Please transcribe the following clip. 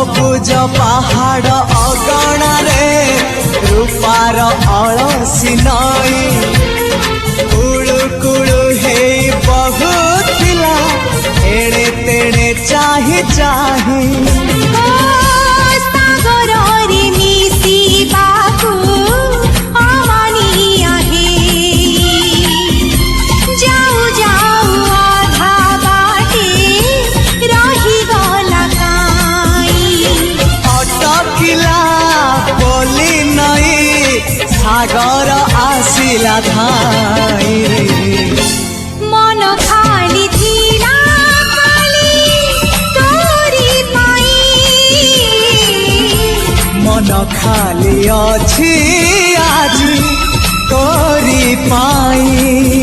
सबुज पहाड़ अगणारे रूपार अलसी नई कुळु कुळु हे बहुथिला एड़े तेड़े चाही चाही सागर आसिला धाई मन खाली थिला खाली तोरी पाई मन खाली अछि आज तोरी पाई।